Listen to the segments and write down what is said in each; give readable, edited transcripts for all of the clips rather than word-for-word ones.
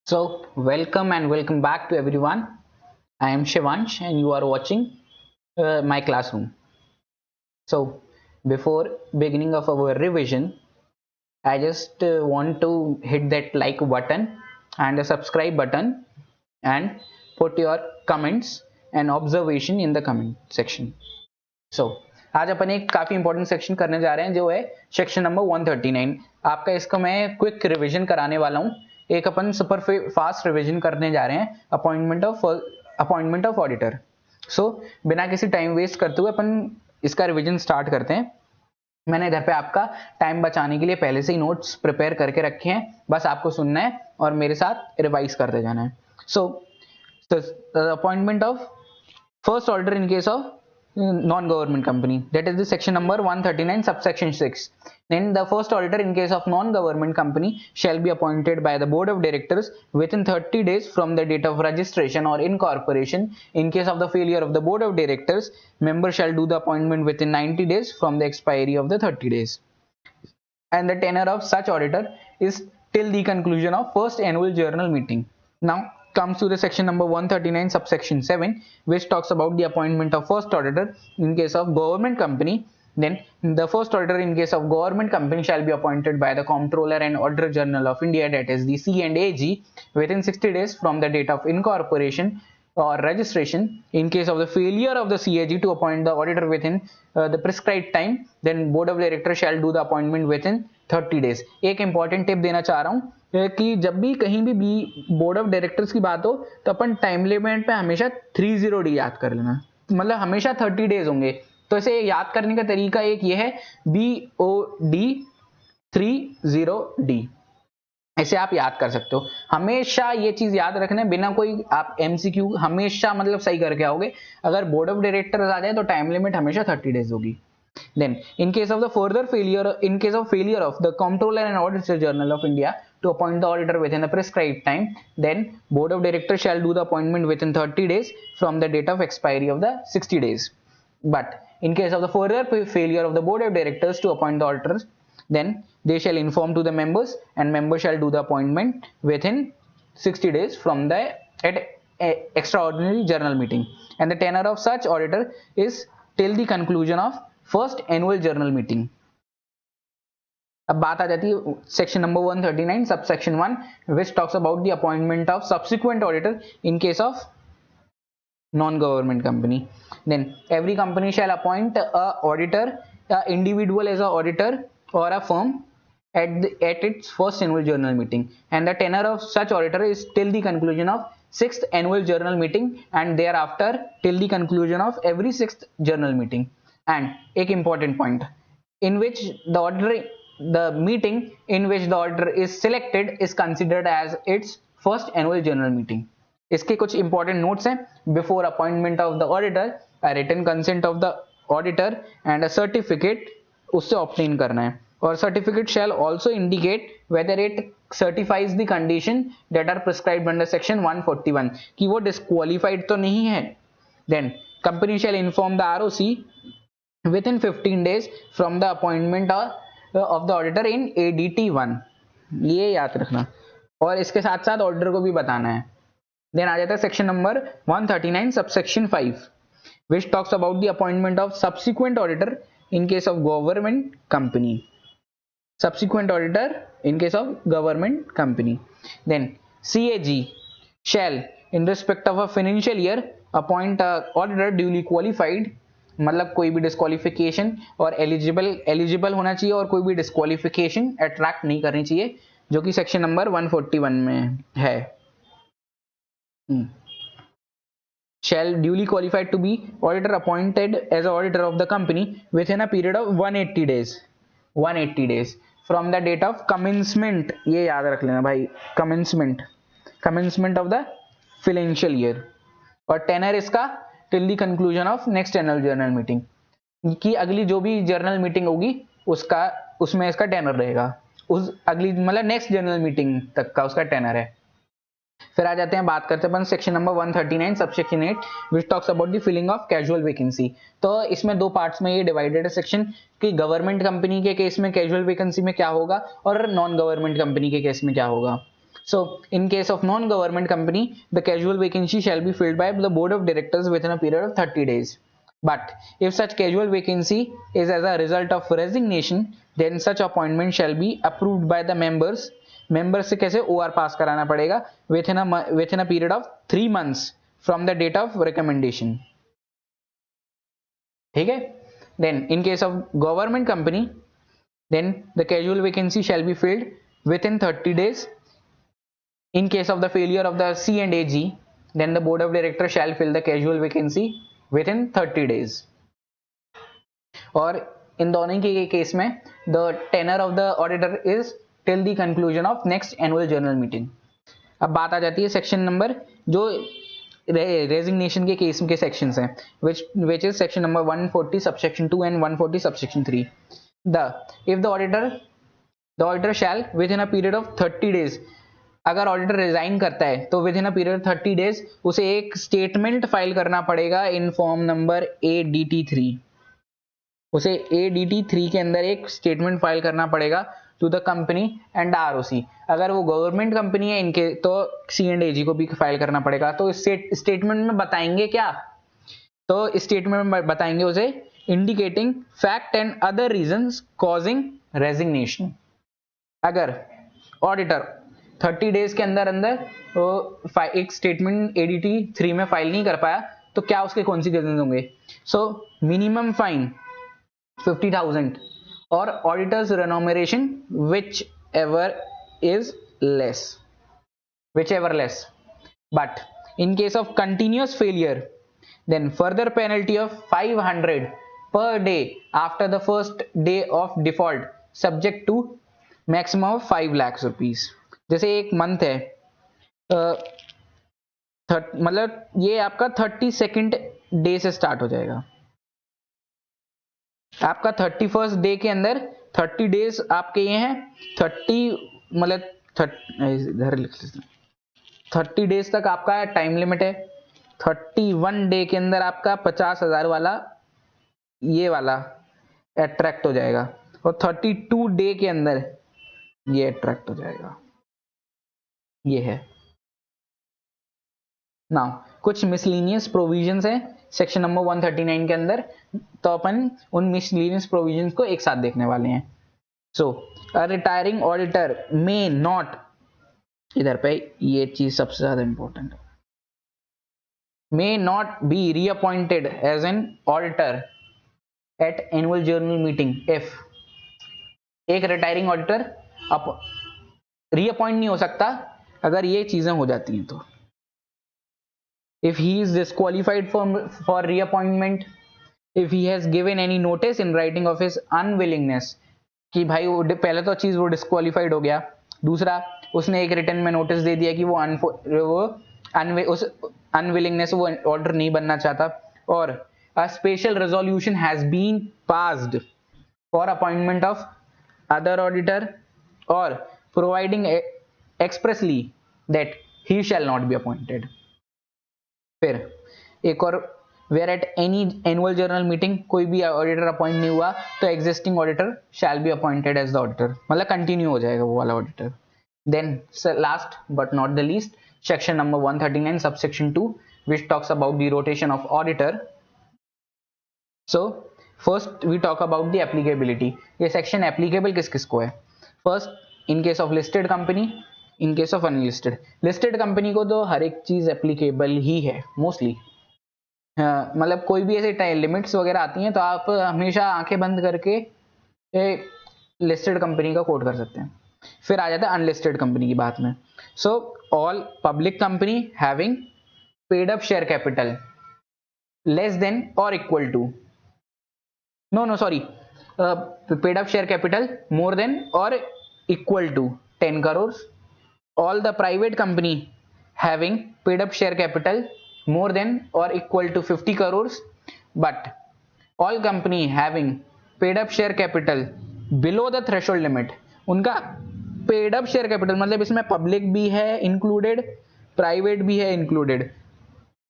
So, welcome back to everyone. I am Shivansh, and you are watching my classroom. So, before beginning of our revision, I just want to hit that like button and the subscribe button and put your comments and observation in the comment section. So, आज अपन एक काफी important section करने जा रहे हैं जो है section number 139। आपका इसका मैं क्विक रिवीजन कराने वाला हूं। एक अपन सुपर फास्ट रिवीजन करने जा रहे हैं अपॉइंटमेंट ऑफ ऑडिटर। सो बिना किसी टाइम वेस्ट करते हुए अपन इसका रिवीजन स्टार्ट करते हैं। मैंने इधर पे आपका टाइम बचाने के लिए पहले से ही नोट्स प्रिपेयर करके रखे हैं, बस आपको सुनना है और मेरे साथ रिवाइज करते जाना है। So appointment of first order in case of non-government company, that is the section number 139 subsection 6. Then the first auditor in case of non-government company shall be appointed by the board of directors within 30 days from the date of registration or incorporation. In case of the failure of the board of directors, member shall do the appointment within 90 days from the expiry of the 30 days. And the tenure of such auditor is till the conclusion of first annual journal meeting. Now comes to the section number 139 subsection 7, which talks about the appointment of first auditor in case of government company. Then the first auditor in case of government company shall be appointed by the Comptroller and Auditor General of India, that is the C&AG, within 60 days from the date of incorporation or registration. In case of the failure of the CAG to appoint the auditor within the prescribed time, then board of directors shall do the appointment within 30 days. एक important tip देना चाह रहा हूं कि जब भी कहीं भी बोर्ड ऑफ डायरेक्टर्स की बात हो तो अपन टाइम लिमिट पे हमेशा 30D याद कर लेना, मतलब हमेशा 30 डेज होंगे। तो इसे याद करने का तरीका एक ये है, BOD 30D, ऐसे आप याद कर सकते हो। हमेशा ये चीज याद रखना है, बिना कोई आप MCQ हमेशा मतलब सही करके आओगे। अगर बोर्ड ऑफ डायरेक्टर्स आ जाए तो टाइम लिमिट हमेशा 30 डेज होगी। Then, in case of failure of the Comptroller and Auditor General of India to appoint the auditor within the prescribed time, then Board of Directors shall do the appointment within 30 days from the date of expiry of the 60 days. But in case of the further failure of the Board of Directors to appoint the auditors, then they shall inform to the members, and members shall do the appointment within 60 days from the extraordinary general meeting. And the tenure of such auditor is till the conclusion of first annual general meeting. अब बात आ जाती है section number 139 subsection 1, which talks about the appointment of subsequent auditor in case of non government company. Then every company shall appoint a auditor, a individual as a auditor और a firm at its first annual journal meeting, and the tenure of such auditor is till the conclusion of 6th annual journal meeting and thereafter till the conclusion of every 6th journal meeting. And एक important point, in which the meeting in which the auditor is selected is considered as its first annual journal meeting. इसके कुछ important notes हैं। Before appointment of the auditor, a written consent of the auditor and a certificate उससे obtain करना है, और certificate shall also indicate whether it certifies the condition that are prescribed under section 141, कि वो disqualified तो नहीं है। Then company shall inform the ROC within 15 days from the appointment of the auditor in ADT 1, ये याद रखना, और इसके साथ साथ ऑडिटर को भी बताना है। देन आ जाता है section number 139 subsection 5, which talks about the appointment of subsequent auditor in case of government company. Subsequent auditor in case of government company. Then CAG shall in respect of a financial year appoint a auditor duly qualified, मतलब कोई भी disqualification और eligible होना चाहिए और कोई भी disqualification attract नहीं करनी चाहिए, जो कि सेक्शन नंबर 141 में है। Shall duly qualified to be auditor appointed as auditor of the company within a period of 180 days 180 days from the date of commencement, ये याद रख लेना भाई, commencement of the financial year, और टेनर इसका till the conclusion of next annual general meeting, कि अगली जो भी जर्नल मीटिंग होगी उसमें इसका टेनर रहेगा, उस अगली मतलब नेक्स्ट जर्नल मीटिंग तक का उसका टेनर है। फिर आ जाते हैं, बात करते हैं section number 139 subsection 8, which talks about the filling of casual vacancy. तो इसमें दो पार्ट्स में ये डिवाइडेड है सेक्शन, कि गवर्नमेंट कंपनी के केस में कैजुअल वैकेंसी में क्या होगा और नॉन गवर्नमेंट कंपनी के केस में क्या होगा। So in case of non-government company, the casual vacancy shall be filled by the board of directors within a period of 30 days. But if such casual vacancy is as a result of resignation, then such appointment shall be approved by the members. Members से कैसे OR पास कराना पड़ेगा within a period of 3 months from the date of recommendation. ठीक है. Then in case of government company, then the casual vacancy shall be filled within 30 days. In case of the failure of the C and AG, then the board of directors shall fill the casual vacancy within 30 days. और इन दोनों के case में the tenure of the auditor is till the conclusion of next annual general meeting. अब बात आ जाती है section number जो रेजिग्नेशन के केस के सेक्शंस हैं, which is section number 140 subsection 2 and 140 subsection 3. If the auditor shall within a period of 30 days, अगर ऑडिटर रिजाइन करता है तो with in a period 30 days उसे एक स्टेटमेंट फाइल करना पड़ेगा इन फॉर्म नंबर ADT3. उसे ADT3 के अंदर एक स्टेटमेंट फाइल करना पड़ेगा to the company and ROC. अगर वो गवर्नमेंट कंपनी है इनके तो C and AG को भी फाइल करना पड़ेगा. तो स्टेटमेंट में बताएंगे क्या, तो स्टेटमेंट में बताएंगे उसे indicating fact and other reasons causing resignation. अगर ऑडिटर 30 डेज के अंदर एक स्टेटमेंट ADT3 में फाइल नहीं कर पाया तो क्या उसके कॉन्सिक्वेंसेस होंगे. सो मिनिमम फाइन 50,000 और auditors remuneration which ever less. But in case of continuous failure then further penalty of 500 per day after the first day of default subject to maximum of 5 lakhs rupees. जैसे एक month है मतलब ये आपका 32nd day से start हो जाएगा. आपका 31st डे के अंदर 30 डेज आपके ये हैं 30 मतलब 30 डेज तक आपका टाइम लिमिट है. 31 डे के अंदर आपका 50,000 वाला ये वाला अट्रैक्ट हो जाएगा और 32 डे के अंदर ये अट्रैक्ट हो जाएगा. ये है नाउ कुछ मिसलिनियस प्रोविजंस है सेक्शन नंबर 139 के अंदर, तो अपन उन मिसलिनियस प्रोविजंस को एक साथ देखने वाले हैं. सो अ रिटायरिंग ऑडिटर मे नॉट, इधर पे ये चीज सबसे ज्यादा इंपॉर्टेंट है, may not be reappointed as an auditor at annual general meeting if एक रिटायरिंग ऑडिटर रीअपॉइंट नहीं हो सकता अगर ये चीजें हो जाती हैं तो. if he is disqualified for reappointment, if he has given any notice in writing of his unwillingness कि भाई वो पहले तो चीज वो डिस्क्वालिफाइड हो गया, दूसरा उसने एक रिटर्न में नोटिस दे दिया कि वो उस अनविलिंगनेस वो ऑर्डर नहीं बनना चाहता, और a special resolution has been passed for appointment of other auditor और providing expressly that he shall not be appointed. फिर एक और, where at any annual general meeting कोई भी ऑडिटर अपॉइंट नहीं हुआ तो existing auditor shall be appointed as the auditor, मतलब कंटिन्यू हो जाएगा वो वाला auditor. Then last but not the least, section number 139 subsection 2 which talks about the rotation of auditor. So first we talk about the applicability. ये section applicable किस किस को है. First in case of listed company, in case of unlisted. listed company को तो हर एक चीज applicable ही है मोस्टली. मतलब कोई भी ऐसे टाइम लिमिट्स वगैरह आती हैं तो आप हमेशा आंखें बंद करके लिस्टेड कंपनी का कोट कर सकते हैं. फिर आ जाता है अनलिस्टेड कंपनी की बात में. So all public company having paid up share capital less than और equal to paid up share capital more than और equal to 10 crores. All the private company having paid up share capital more than or equal to 50 crores, but all company having paid up share capital below the threshold limit. उनका paid up share capital मतलब इसमें public भी है included, private भी है included,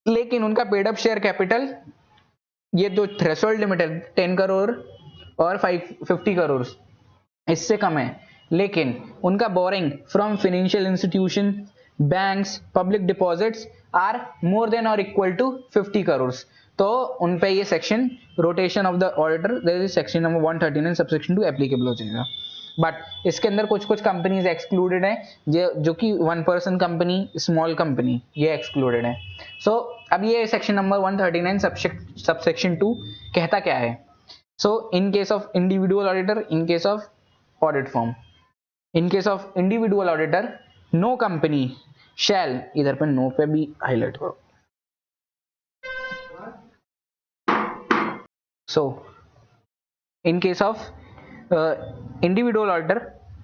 लेकिन उनका paid up share capital ये जो थ्रेशोल्ड लिमिट है 10 करोड़ और 50 करोड़ इससे कम है, लेकिन उनका borrowing from financial institution, banks, public deposits are more than और इक्वल टू 50 करोड़, तो उन पे ये section rotation of the auditor there is section number 139 subsection 2 applicable हो जाएगा। बट इसके अंदर कुछ कुछ कंपनीज एक्सक्लूडेड है जो कि 1 पर्सन कंपनी, स्मॉल कंपनी, ये एक्सक्लूडेड है। सो अब ये सेक्शन नंबर 139 सबसेक्शन 2 कहता क्या है? So in case of individual auditor, in case of audit firm, in case of individual auditor no company shall, इधर पे नो पे भी हाईलाइट करो। So in case of individual auditor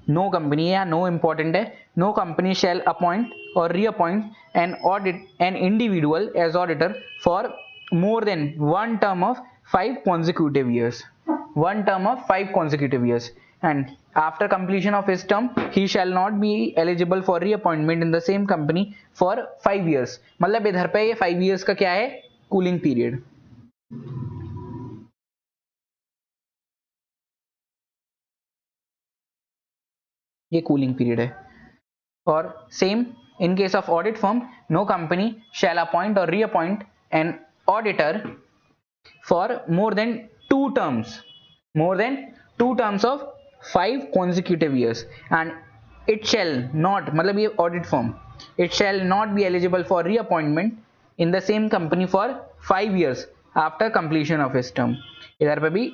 no company, या no important है, no company shall appoint और reappoint an individual as auditor for more than one term of 5 consecutive years, one term of 5 consecutive years, and after completion of his term he shall not be eligible for reappointment in the same company for 5 years। मतलब इधर पे ये 5 years का क्या है? Cooling period. ये cooling period है। और same in case of audit firm, no company shall appoint और reappoint an auditor for more than 2 terms of 5 consecutive years, and it shall not, मतलब ये audit firm, it shall not be eligible for reappointment in the same company for 5 years after completion of his term। इधर पे भी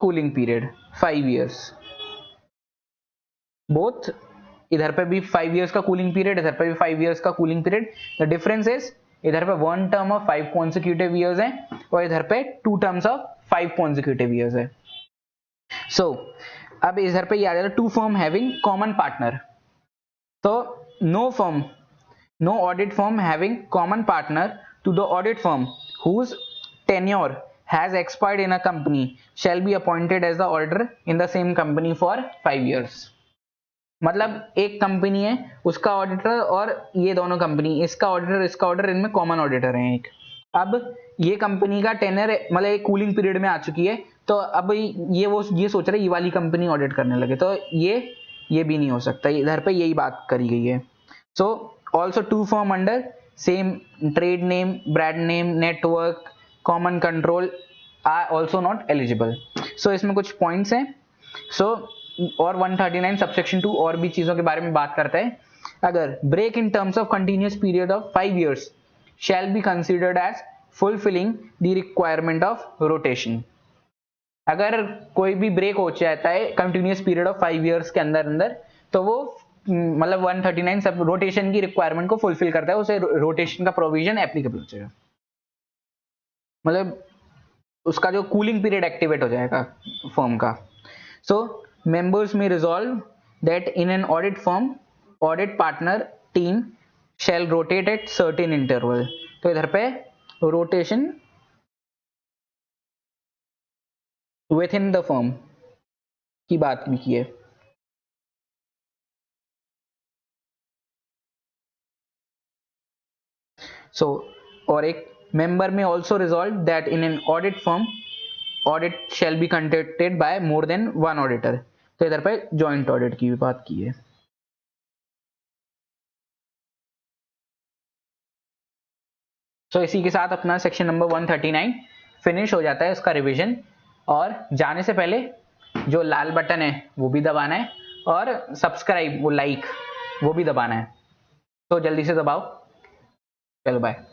cooling period 5 years, both इधर पे भी 5 years का cooling period, इधर पे भी 5 years का cooling period. The difference is इधर पे 1 term ऑफ 5 consecutive years है और इधर पे 2 terms ऑफ 5 consecutive years है। सो अब इधर पे ये आ जाता है 2 firm having common partner। तो no firm, no audit firm having common partner to the audit firm whose tenure has expired in a company shall be appointed as the auditor in the same company for 5 years। मतलब एक company है, उसका auditor और ये दोनों company, इसका auditor इनमें common auditor हैं एक। अब ये कंपनी का टेनर मतलब एक कूलिंग पीरियड में आ चुकी है, तो अब ये सोच रहे ये वाली कंपनी ऑडिट करने लगे, तो ये भी नहीं हो सकता। इधर पे यही बात करी गई है। So also 2 firm under same trade name, brand name, network, common control are also not eligible. So इसमें कुछ पॉइंट्स हैं। सो और 139 सबसेक्शन 2 और भी चीजों के बारे में बात करता है। अगर break in terms of continuous period of 5 years shall be considered as fulfilling the requirement of rotation. अगर कोई भी ब्रेक हो जाता है कंटिन्यूअस पीरियड ऑफ 5 years के अंदर तो वो मतलब 139 सब रोटेशन की रिक्वायरमेंट को फुलफिल करता है, उसे रोटेशन का प्रोविजन एप्लीकेबल हो जाएगा। मतलब उसका जो कूलिंग पीरियड एक्टिवेट हो जाएगा फर्म का। सो members may resolve that in an audit firm audit partner team shall rotate at certain interval। तो इधर पे रोटेशन within the firm की बात भी की है। सो और एक member may also resolve that in an audit firm audit shall be conducted by more than one auditor। तो इधर पे जॉइंट ऑडिट की भी बात की है। तो इसी के साथ अपना सेक्शन नंबर 139 फिनिश हो जाता है, उसका रिवीजन। और जाने से पहले जो लाल बटन है वो भी दबाना है और सब्सक्राइब वो लाइक वो भी दबाना है, तो जल्दी से दबाओ। चलो बाय।